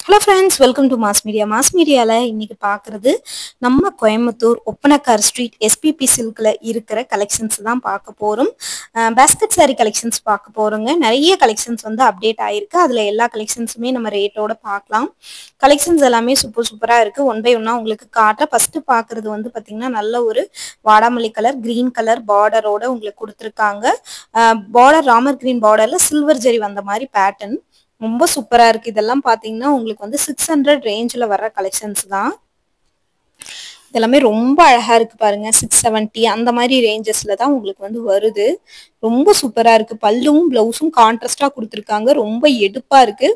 Hello friends, welcome to Mass Media. Mass Media la இன்னைக்கு பார்க்கிறது நம்ம கோயம்புத்தூர் ஒப்பனக்கார் ஸ்ட்ரீட் SPP சில்க்ல இருக்கிற கலெக்ஷன்ஸ் தான் பார்க்க போறோம். basket saree கலெக்ஷன்ஸ் பார்க்க போறோங்க. நிறைய கலெக்ஷன்ஸ் வந்து அப்டேட் ஆயிருக்கு. அதுல எல்லா கலெக்ஷன்ஸுமே நம்ம ரேட்டோட பார்க்கலாம். கலெக்ஷன்ஸ் எல்லாமே சூப்பரா இருக்கு. ஒன் பை ஒன்னா உங்களுக்கு காட்ட ஃபர்ஸ்ட் பார்க்கிறது வந்து பாத்தீங்கன்னா நல்ல ஒரு வாடாமல்லி கலர் கிரீன் கலர் பார்டரோட உங்களுக்கு கொடுத்திருக்காங்க. பார்டர் ராமர் கிரீன் பார்டர்ல சில்வர் ஜெரி வந்த மாதிரி பேட்டர்ன் ரொம்ப சூப்பரா இருக்கு. இதெல்லாம் பாத்தீங்கன்னா உங்களுக்கு வந்து 600 ரேஞ்ச்ல வர்ற கலெக்ஷன்ஸ் தான். இதெல்லாமே ரொம்ப அழகா இருக்கு பாருங்க. 670 அந்த மாதிரி ரேஞ்சஸ்ல தான் உங்களுக்கு வந்து வருது. ரொம்ப சூப்பரா இருக்கு. பல்லுவும் பிளவுஸும் கான்ட்ராஸ்டா கொடுத்துருக்காங்க. ரொம்ப எடுப்பா இருக்கு.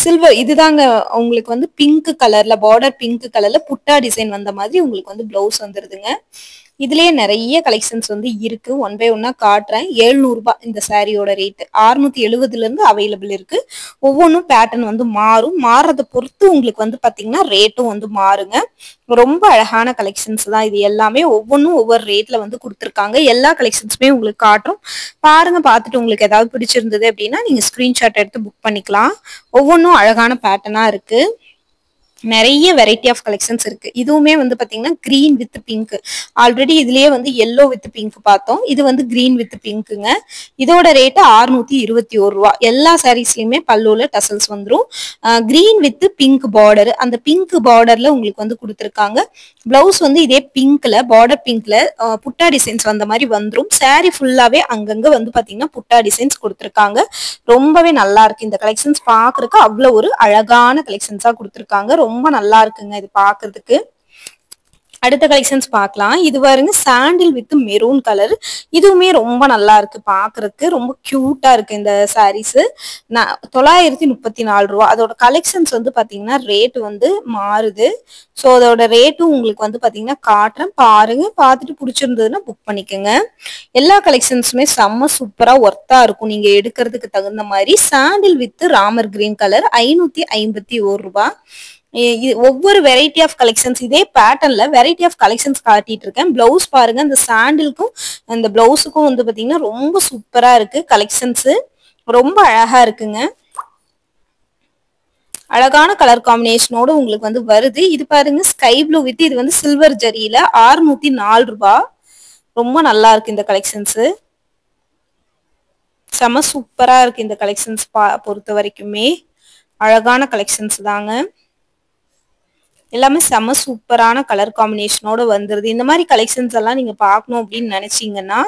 சில்வர் இதுதாங்க உங்களுக்கு வந்து பிங்க் கலர்ல பார்டர் பிங்க் கலர்ல புட்டா டிசைன் வந்த மாதிரி உங்களுக்கு வந்து பிளவுஸ் வந்துருதுங்க. இதுலயே நிறைய கலெக்ஷன்ஸ் வந்து இருக்கு. ஒன் பை ஒன்னா காட்டுறேன். 700 ரூபாய் இந்த சாரியோட ரேட். 670 இருந்து அவைலபிள் இருக்கு. ஒவ்வொன்றும் பேட்டர்ன் வந்து மாறும். மாறதை பொறுத்து உங்களுக்கு வந்து பாத்தீங்கன்னா ரேட்டும் வந்து மாறுங்க. ரொம்ப அழகான கலெக்ஷன்ஸ் தான் இது எல்லாமே. ஒவ்வொன்றும் ஒவ்வொரு ரேட்ல வந்து கொடுத்துருக்காங்க. எல்லா கலெக்ஷன்ஸுமே உங்களுக்கு காட்டுறோம். பாருங்க, பார்த்துட்டு உங்களுக்கு ஏதாவது பிடிச்சிருந்தது அப்படின்னா நீங்க ஸ்கிரீன்ஷாட் எடுத்து புக் பண்ணிக்கலாம். ஒவ்வொன்றும் அழகான பேட்டர்னா இருக்கு. நிறைய வெரைட்டி ஆஃப் கலெக்ஷன்ஸ் இருக்கு. இதுவுமே வந்து பாத்தீங்கன்னா கிரீன் வித் பிங்க். ஆல்ரெடி இதுலயே வந்து எல்லோ வித் பிங்க் பார்த்தோம். இது வந்து கிரீன் வித் பிங்க்குங்க. இதோட ரேட்டு 621 ரூபா. எல்லா சாரீஸ்லயுமே பல்லுல டசல்ஸ் வந்துடும். Green with pink border. அந்த பிங்க் பார்டர்ல உங்களுக்கு வந்து கொடுத்துருக்காங்க. பிளவுஸ் வந்து இதே பிங்க்ல பார்டர் பிங்க்ல புட்டா டிசைன்ஸ் வந்த மாதிரி வந்துடும். சாரி ஃபுல்லாவே அங்கங்க வந்து பாத்தீங்கன்னா புட்டா டிசைன்ஸ் கொடுத்துருக்காங்க. ரொம்பவே நல்லா இருக்கு. இந்த கலெக்ஷன்ஸ் பாக்குறதுக்கு அவ்வளவு ஒரு அழகான கலெக்ஷன்ஸா கொடுத்துருக்காங்க. ரொம்ப நல்லா இருக்குங்க இது பாக்குறதுக்கு. அடுத்த கலெக்ஷன்ஸ் பார்க்கலாம். இது பாருங்க சாண்டில் வித் மெரூன் கலர். இதுவுமே ரொம்ப நல்லா இருக்கு பாக்குறதுக்கு. ரொம்ப கியூட்டா இருக்கு இந்த சாரீஸ். 934 ரூபா. அதோட கலெக்ஷன்ஸ் வந்து பாத்தீங்கன்னா ரேட் வந்து மாறுது. ஸோ அதோட ரேட்டும் உங்களுக்கு வந்து பாத்தீங்கன்னா காட்டுறேன். பாருங்க, பார்த்துட்டு பிடிச்சிருந்ததுன்னா புக் பண்ணிக்கோங்க. எல்லா கலெக்ஷன்ஸுமே செம்ம சூப்பரா ஒர்த்தா இருக்கும் நீங்க எடுக்கிறதுக்கு தகுந்த மாதிரி. சாண்டில் வித் ராமர் கிரீன் கலர் 551 ரூபா. ஒவ்வொரு வெரைட்டி ஆஃப் கலெக்ஷன்ஸ் இதே பேட்டர்ன்ல வெரைட்டி ஆஃப் கலெக்ஷன்ஸ் காட்டிட்டு இருக்கேன். பிளவுஸ் பாருங்க, இந்த சாண்டிலுக்கும் அந்த பிளவுஸுக்கும் வந்து பாத்தீங்கன்னா ரொம்ப சூப்பரா இருக்கு. கலெக்ஷன்ஸ் ரொம்ப அழகா இருக்குங்க. அழகான கலர் காம்பினேஷனோட உங்களுக்கு வந்து வருது. இது பாருங்க ஸ்கை ப்ளூ வித் இது வந்து சில்வர் ஜரியில 604 ரூபா. ரொம்ப நல்லா இருக்கு இந்த கலெக்ஷன்ஸ். செம சூப்பரா இருக்கு இந்த கலெக்ஷன்ஸ் பொறுத்த வரைக்குமே. அழகான கலெக்ஷன்ஸ் தாங்க. எல்லாமே செம சூப்பரான கலர் காம்பினேஷனோட வந்துருது. இந்த மாதிரி கலெக்ஷன்ஸ் எல்லாம் நீங்க பார்க்கணும் அப்படின்னு நினைச்சீங்கன்னா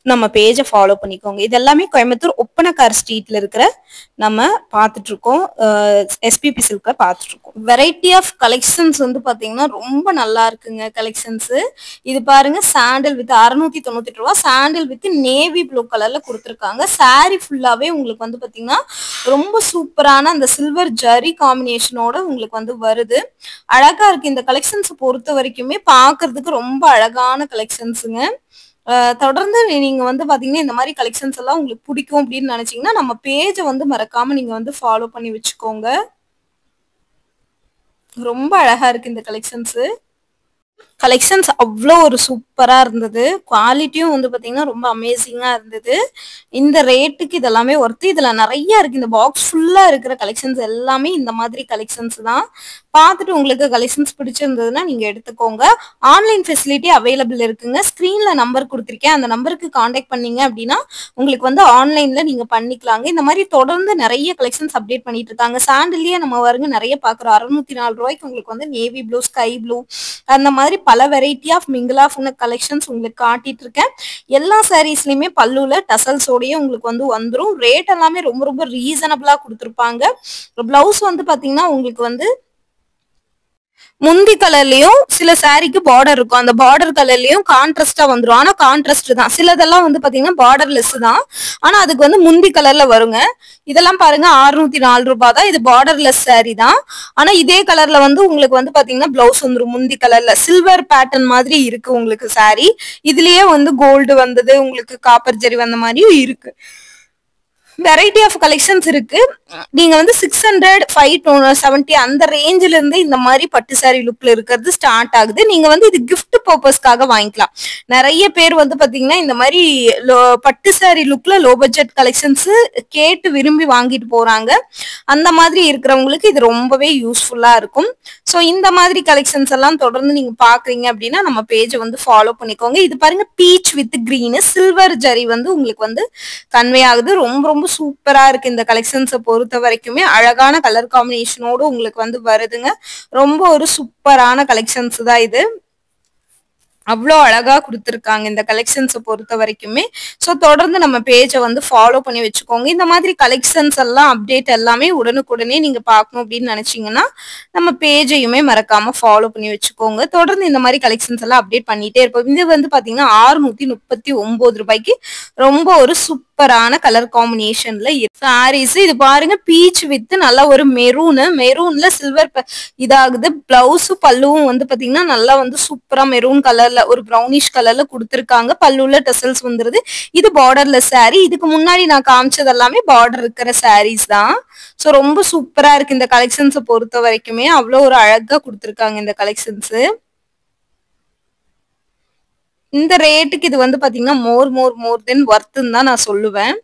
நம்ம பேஜை ஃபாலோ பண்ணிக்கோங்க. இது எல்லாமே கோயம்புத்தூர் ஒப்பனக்கார் ஸ்ட்ரீட்ல இருக்கிற நம்ம பார்த்துட்டு இருக்கோம். SPP சில்க்ல பார்த்துட்டு இருக்கோம். வெரைட்டி ஆஃப் கலெக்ஷன்ஸ் வந்து பாத்தீங்கன்னா ரொம்ப நல்லா இருக்குங்க கலெக்ஷன்ஸ். இது பாருங்க சாண்டில் வித் 698 ரூபா. சாண்டில் வித் நேவி ப்ளூ கலர்ல கொடுத்துருக்காங்க. சாரி ஃபுல்லாவே உங்களுக்கு வந்து பாத்தீங்கன்னா ரொம்ப சூப்பரான அந்த சில்வர் ஜரி காம்பினேஷனோட உங்களுக்கு வந்து வருது. அழகா இருக்கு. இந்த கலெக்ஷன்ஸ் பொறுத்த வரைக்குமே பாக்குறதுக்கு ரொம்ப அழகான கலெக்ஷன்ஸுங்க. தொடர்ந்து நீங்க வந்து பாத்தீங்கன்னா இந்த மாதிரி கலெக்ஷன்ஸ் எல்லாம் உங்களுக்கு பிடிக்கும் அப்படின்னு நினைச்சீங்கன்னா நம்ம பேஜை வந்து மறக்காம நீங்க வந்து ஃபாலோ பண்ணி வச்சுக்கோங்க. ரொம்ப அழகா இருக்கு இந்த கலெக்ஷன்ஸ். கலெக்ஷன்ஸ் அவ்வளோ ஒரு சூப்பரா இருந்தது. குவாலிட்டியும் வந்து பாத்தீங்கன்னா ரொம்ப அமேசிங்கா இருந்தது. இந்த ரேட்டுக்கு இதெல்லாமே ஒர்த்து. இதுல நிறைய இருக்கு. இந்த பாக்ஸ் ஃபுல்லா இருக்கிற கலெக்ஷன்ஸ் எல்லாமே இந்த மாதிரி கலெக்ஷன்ஸ் தான். பார்த்துட்டு உங்களுக்கு கலெக்ஷன்ஸ் பிடிச்சிருந்ததுன்னா நீங்க எடுத்துக்கோங்க. ஆன்லைன் ஃபெசிலிட்டி அவைலபிள் இருக்குங்க. ஸ்கிரீன்ல நம்பர் கொடுத்துருக்கேன். அந்த நம்பருக்கு கான்டாக்ட் பண்ணீங்க அப்படின்னா உங்களுக்கு வந்து ஆன்லைன்ல நீங்க பண்ணிக்கலாங்க. இந்த மாதிரி தொடர்ந்து நிறைய கலெக்ஷன்ஸ் அப்டேட் பண்ணிட்டு இருக்காங்க. சாண்டிலேயே நம்ம வருங்க நிறைய பாக்குறோம். 604 ரூபாய்க்கு உங்களுக்கு வந்து நேவி ப்ளூ ஸ்கை ப்ளூ அந்த மாதிரி பல variety of mingle of collections உங்களுக்கு காட்டிட்டு இருக்கேன். எல்லா சாரீஸ்லயுமே பல்லுல டசல்ஸோடய உங்களுக்கு வந்து வந்துடும். ரேட் எல்லாமே ரொம்ப ரொம்ப ரீசனபிளா கொடுத்துருப்பாங்க. பிளவுஸ் வந்து பாத்தீங்கன்னா உங்களுக்கு வந்து முந்தி கலர்லயும் சில சாரிக்கு பார்டர் இருக்கும். அந்த பார்டர் கலர்லயும் கான்ட்ராஸ்டா வந்துடும். ஆனா கான்ட்ராஸ்ட் தான். சிலதெல்லாம் வந்து பாத்தீங்கன்னா பார்டர்லெஸ் தான். ஆனா அதுக்கு வந்து முந்தி கலர்ல வருங்க. இதெல்லாம் பாருங்க 604 ரூபாய் தான். இது பார்டர்லெஸ் சாரி தான். ஆனா இதே கலர்ல வந்து உங்களுக்கு வந்து பாத்தீங்கன்னா பிளவுஸ் வந்துடும். முந்தி கலர்ல சில்வர் பேட்டர்ன் மாதிரி இருக்கு உங்களுக்கு சாரி. இதுலயே வந்து கோல்டு வந்தது, உங்களுக்கு காப்பர் ஜெரி வந்த மாதிரியும் இருக்கு. வெரைட்டி ஆஃப் கலெக்ஷன்ஸ் இருக்கு. நீங்க வந்து 600 570 அந்த ரேஞ்சில இருந்து இந்த மாதிரி பட்டு சாரி லுக்ல இருக்கிறது ஸ்டார்ட் ஆகுது. நீங்க வந்து இது கிஃப்ட் பர்பஸ்க்காக வாங்கிக்கலாம். நிறைய பேர் வந்து பாத்தீங்கன்னா இந்த மாதிரி பட்டு சாரி லுக்ல லோ பட்ஜெட் கலெக்ஷன்ஸ் கேட்டு விரும்பி வாங்கிட்டு போறாங்க. அந்த மாதிரி இருக்கிறவங்களுக்கு இது ரொம்பவே யூஸ்ஃபுல்லா இருக்கும். ஸோ இந்த மாதிரி கலெக்ஷன்ஸ் எல்லாம் தொடர்ந்து நீங்க பாக்குறீங்க அப்படின்னா நம்ம பேஜை வந்து ஃபாலோ பண்ணிக்கோங்க. இது பாருங்க beach with green silver zari வந்து உங்களுக்கு வந்து கன்வே ஆகுது. ரொம்ப ரொம்ப சூப்பரா இருக்கு இந்த கலெக்ஷன்ஸை பொறுத்த வரைக்குமே. அழகான கலர் காம்பினேஷனோடு உங்களுக்கு வந்து வருதுங்க. ரொம்ப ஒரு சூப்பரான கலெக்ஷன்ஸ் தான் இது. அவ்வளோ அழகா கொடுத்துருக்காங்க இந்த கலெக்ஷன்ஸை பொறுத்த வரைக்குமே. ஸோ தொடர்ந்து நம்ம பேஜை வந்து ஃபாலோ பண்ணி வச்சுக்கோங்க. இந்த மாதிரி கலெக்ஷன்ஸ் எல்லாம் அப்டேட் எல்லாமே உடனுக்குடனே நீங்க பார்க்கணும் அப்படின்னு நினைச்சீங்கன்னா நம்ம பேஜையுமே மறக்காம ஃபாலோ பண்ணி வச்சுக்கோங்க. தொடர்ந்து இந்த மாதிரி கலெக்ஷன்ஸ் எல்லாம் அப்டேட் பண்ணிட்டே இருப்போம். இது வந்து பாத்தீங்கன்னா 639 ரூபாய்க்கு ரொம்ப ஒரு சூப்பரான கலர் காம்பினேஷன்ல சாரீஸ். இது பாருங்க பீச் வித் நல்ல ஒரு மெரூன்ல சில்வர் இதாகுது. பிளவுஸ் பல்லுவும் வந்து பாத்தீங்கன்னா நல்லா வந்து சூப்பரா மெரூன் கலர்ல ஒரு ப்ரௌனிஷ் கலர்ல கொடுத்துருக்காங்க. பல்லுல டெசல்ஸ் வந்துருது. இது பார்டர்லெஸ் சாரீ. இதுக்கு முன்னாடி நான் காமிச்சது எல்லாமே பார்டர் இருக்கிற சாரீஸ் தான். ஸோ ரொம்ப சூப்பரா இருக்கு இந்த கலெக்ஷன்ஸை பொறுத்த வரைக்குமே. அவ்வளோ ஒரு அழகா கொடுத்துருக்காங்க இந்த கலெக்ஷன்ஸ். இந்த ரேட்டுக்கு இது வந்து பாத்தீங்கன்னா மோர் தென் ஒர்த்துன்னு தான் நான் சொல்லுவேன்.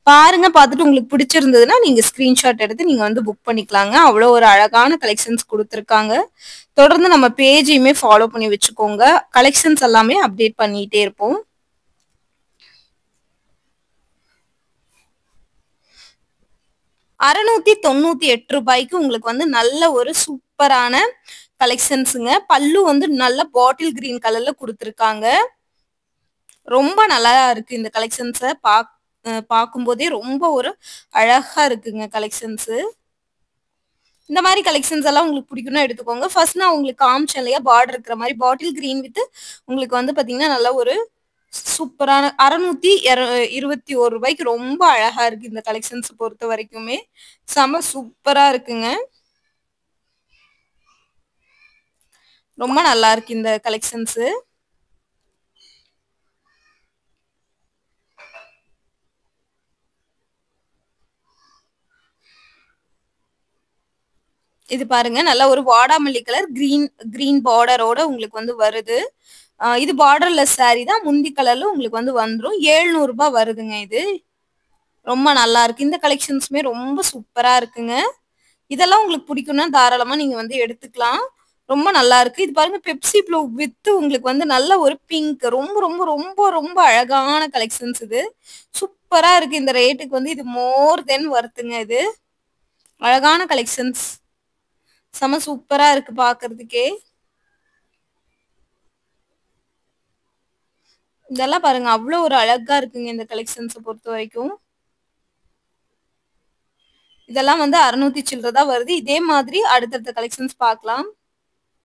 பாருங்க, பார்த்துட்டு உங்களுக்கு பிடிச்சிருந்ததுன்னா நீங்க ஸ்கிரீன்ஷாட் எடுத்து நீங்க வந்து புக் பண்ணிக்கலாங்க. அவ்வளோ ஒரு அழகான கலெக்ஷன்ஸ் கொடுத்துருக்காங்க. தொடர்ந்து நம்ம பேஜையுமே ஃபாலோ பண்ணி வச்சுக்கோங்க. கலெக்ஷன்ஸ் எல்லாமே அப்டேட் பண்ணிட்டே இருப்போம். ₹698 உங்களுக்கு வந்து நல்ல ஒரு சூப்பரான கலெக்ஷன்ஸுங்க. பல்லு வந்து நல்ல பாட்டில் கிரீன் கலர்ல கொடுத்துருக்காங்க. ரொம்ப நல்லா இருக்கு இந்த கலெக்ஷன்ஸை பார்க்கும்போதே ரொம்ப ஒரு அழகா இருக்குங்க கலெக்ஷன்ஸ். இந்த மாதிரி கலெக்ஷன்ஸ் எல்லாம் உங்களுக்கு பிடிக்கும்னா எடுத்துக்கோங்க. ஃபர்ஸ்ட் நான் உங்களுக்கு காமிச்சேன் இல்லையா பார்டர் இருக்கிற மாதிரி பாட்டில் கிரீன் வித் உங்களுக்கு வந்து பாத்தீங்கன்னா நல்ல ஒரு சூப்பரான ₹621 ரொம்ப அழகா இருக்கு இந்த கலெக்ஷன்ஸ் பொறுத்த வரைக்குமே. செம சூப்பரா இருக்குங்க. ரொம்ப நல்லா இருக்கு இந்த கலெக்ஷன்ஸ். இது பாருங்க நல்ல ஒரு வாடாமல்லி கலர் கிரீன் பார்டரோட உங்களுக்கு வந்து வருது. இது பார்டர்லெஸ் சாரீ தான். முந்தி கலர்ல உங்களுக்கு வந்து வந்துரும். ₹700 வருதுங்க இது. ரொம்ப நல்லா இருக்கு. இந்த கலெக்ஷன்ஸுமே ரொம்ப சூப்பரா இருக்குங்க. இதெல்லாம் உங்களுக்கு பிடிக்கும்னா தாராளமா நீங்க வந்து எடுத்துக்கலாம். ரொம்ப நல்லா இருக்கு. இது பாருங்க பெப்சி ப்ளூ வித் உங்களுக்கு வந்து நல்ல ஒரு பிங்க். ரொம்ப ரொம்ப ரொம்ப ரொம்ப அழகான கலெக்ஷன்ஸ் இது. சூப்பரா இருக்கு. இந்த ரேட்டுக்கு வந்து இது மோர் தென் ஒர்த்துங்க இது. அழகான கலெக்ஷன்ஸ். செம சூப்பரா இருக்கு பாக்குறதுக்கே. இதெல்லாம் பாருங்க அவ்வளோ ஒரு அழகா இருக்குங்க இந்த கலெக்ஷன்ஸை பொறுத்த வரைக்கும். இதெல்லாம் வந்து 600 சில்லறை தான் வருது. இதே மாதிரி அடுத்தடுத்த கலெக்ஷன்ஸ் பார்க்கலாம்.